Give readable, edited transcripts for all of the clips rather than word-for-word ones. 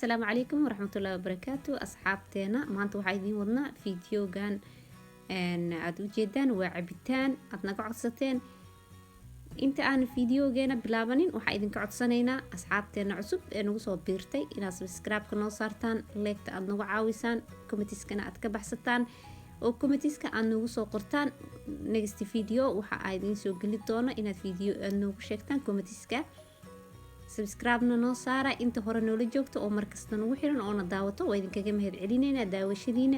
السلام عليكم ورحمة الله وبركاته أصحابتنا maanta waxaa idiin wadnaa fiidiyogan aad u jeedaan waa cabitaan aad naga codsateen inta aan fiidiyogeena bilaabanin waxaa idinka codsanaynaa asxaabteena cusub ee nagu soo biirtay inaad subscribe-ka noo saartaan like-ta aad nagu caawisaan commentiskana aad ka baxsataan oo commentiska aad nagu soo qortaan next video waxa ay idiin soo geli doona inaad fiidiyo aad nagu sheegtaan commentiska subscribe-na noo saara inta hore noola joogto oo markasta nagu xiran oo na daawato waa idinkaga mahad celineynaa daawashadiina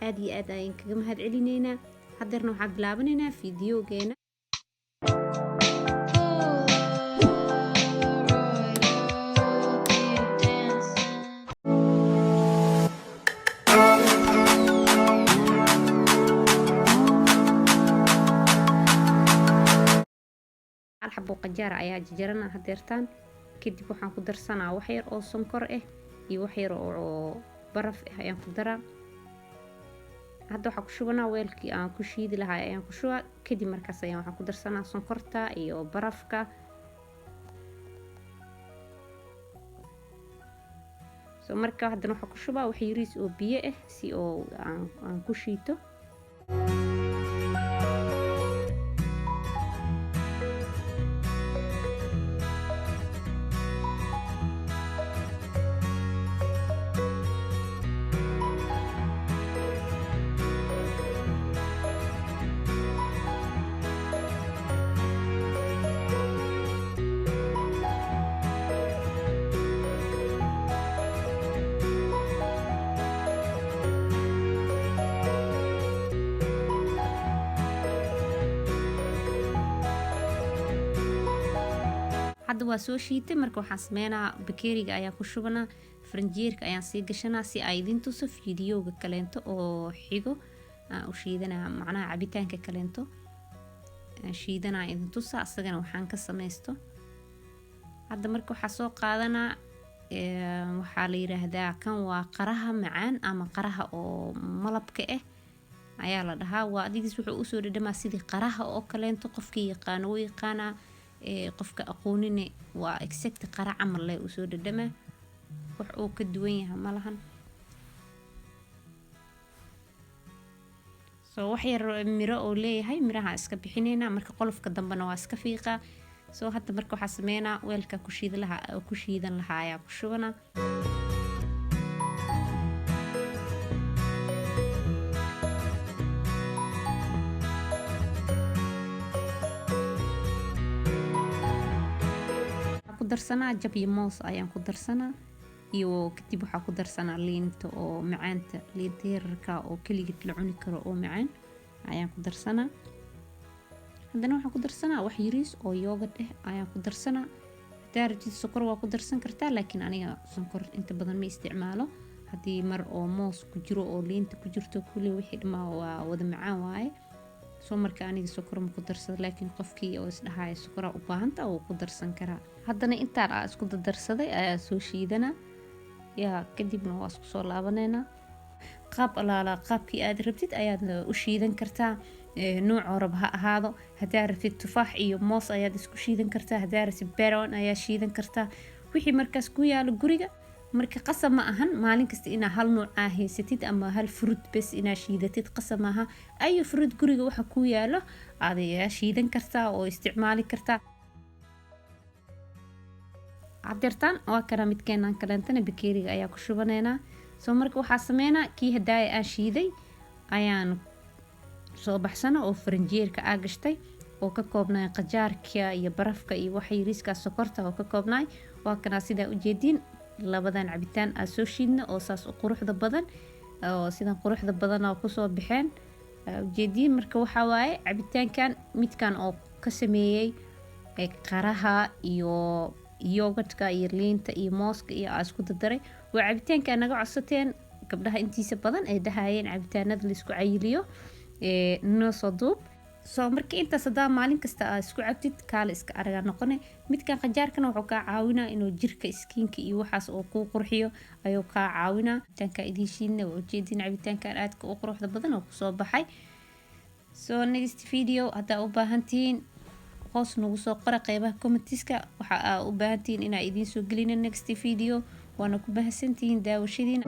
aad iyo aad ayaan kaga mahad celineynaa hadeerna waxaan bilaabanaynaa fiidiyogeena hal xabo qajaar ayaa jarjarana hadeertaan kadib waxaan ku darsanaa wax yar oo sonkor ah iyo wax yar oo baraf ah ayaan ku daraa hadda waxaan ku shubanaa weelkii aan ku shiidi lahaa ayaan ku shubaa kadib markaas ayaan waxaan ku darsanaa sonkorta iyo barafka soo markaa haddana waxaan ku shubaa wax yariis oo biyo ah si oo aan ku shiito hadda waa soo shiitay marka waxaan sameynaa bakeeriga ayaan ku shubanaa faranjeerka ayaan sii gashanaa si ay idin tuso fiidiyowga kaleento oo xigo aan u shiidanaa macnaha cabitaanka kaleento aan shiidanaa idin tusa asagana waxaan ka samaysto hadda marka waxaa soo qaadanaa waxaa la yiraahdaa kan waa qaraha macaan ama qaraha oo malabka ah ayaa la dhahaa waa adigiis wuxuu usoo dhadhamaa sidii qaraha oo kaleento qofkii yaqaano u yaqaanaa qofka aqoonine waa exact qara camal leh uu soo dhadhamaa wax uu ka duwan yahay malahan soo wax yar miro oo leeyahay miraha iska bixinayna marka qolofka dambana waa iska fiiqaa soo hadda marka waxaa sameynaa weelka ku shiidan lahaa ayaa ku shubanaa darsanaa jab iyo moos ayaan ku darsanaa iyo kadib waxaa ku darsanaa liinta oo macaanta liinta yararka oo keligeed la cuni karo oo macaan ayaan ku darsanaa haddana waxaan ku darsanaa wax yariis oo yoogad ah ayaan ku darsanaa hadaa rabtid sokor waa ku darsan kartaa laakiin aniga sonkor inta badan ma isticmaalo haddii mar oo moos ku jiro oo liinta ku jirto kulli wixii dhamaa waa wada macaan waaye soo marka aniga sokor ma ku darsado laakiin qofkii oo isdhahaaya sokora u baahanta wuu ku darsan karaa haddana intaan aan isku darsaday ayaa soo shiidanaa yaa kadibna waa isku soo laabaneynaa qaab alaala qaabkii aad rabtid ayaad u shiidan kartaa nooc orab ha ahaado hadaa rabtid tufaax iyo moos ayaad isku shiidan kartaa hadaa rabtid beron ayaa shiidan kartaa wixii markaas ku yaalo guriga marka qasab ma ahan maalin kasta inaa hal nooc haysatid ama hal fruit bes inaa shiidatid qasab maaha ayo fruit guriga waxa ku yaalo aad ayaa shiidan kartaa oo isticmaali kartaa cadeertaan waa kana midkeenan kaleentana bakeeriga ayaa ku shubaneynaa soo marka waxaa sameynaa kii hadaaya aan shiiday ayaan soo baxsana oo faranjeerka aa gashtay oo ka koobnay qajaarka iyo barafka iyo waxa yariiskaas sokorta oo ka koobnay waa kana sidaa ujeediin labadan cabitaan aan soo shiidna oo saas u quruxda badan oo sidan quruxda badan oo kusoo baxeen ujeediin marka waxaa waaye cabitaankan midkan oo ka sameeyey qaraha iyo yogadka iyo liinta iyo mooska iyo aa isku dardaray waa cabitaanka naga codsateen gabdhaha intiisa badan ay dhahayeen cabitaanada laisku cayiliyo noo soo duub soo markii intaas hadaa maalin kasta aad isku cabtid kaale iska aragaa noqone midkan qajaarkana wuxuu kaa caawinaa inuu jirka iskiinka iyo waxaas oo kuu qurxiyo ayuu kaa caawinaa cabitaanka idiin shiidna waa ujeedin cabitaankan aadka u quruxda badan oo kusoo baxay soo next video haddaa u baahantihiin hoos nagu soo qora qeybaha commentiska waxa aa u baahantihiin inaa idiin soo gelina next video waana ku bahadsantihiin daawashadiina.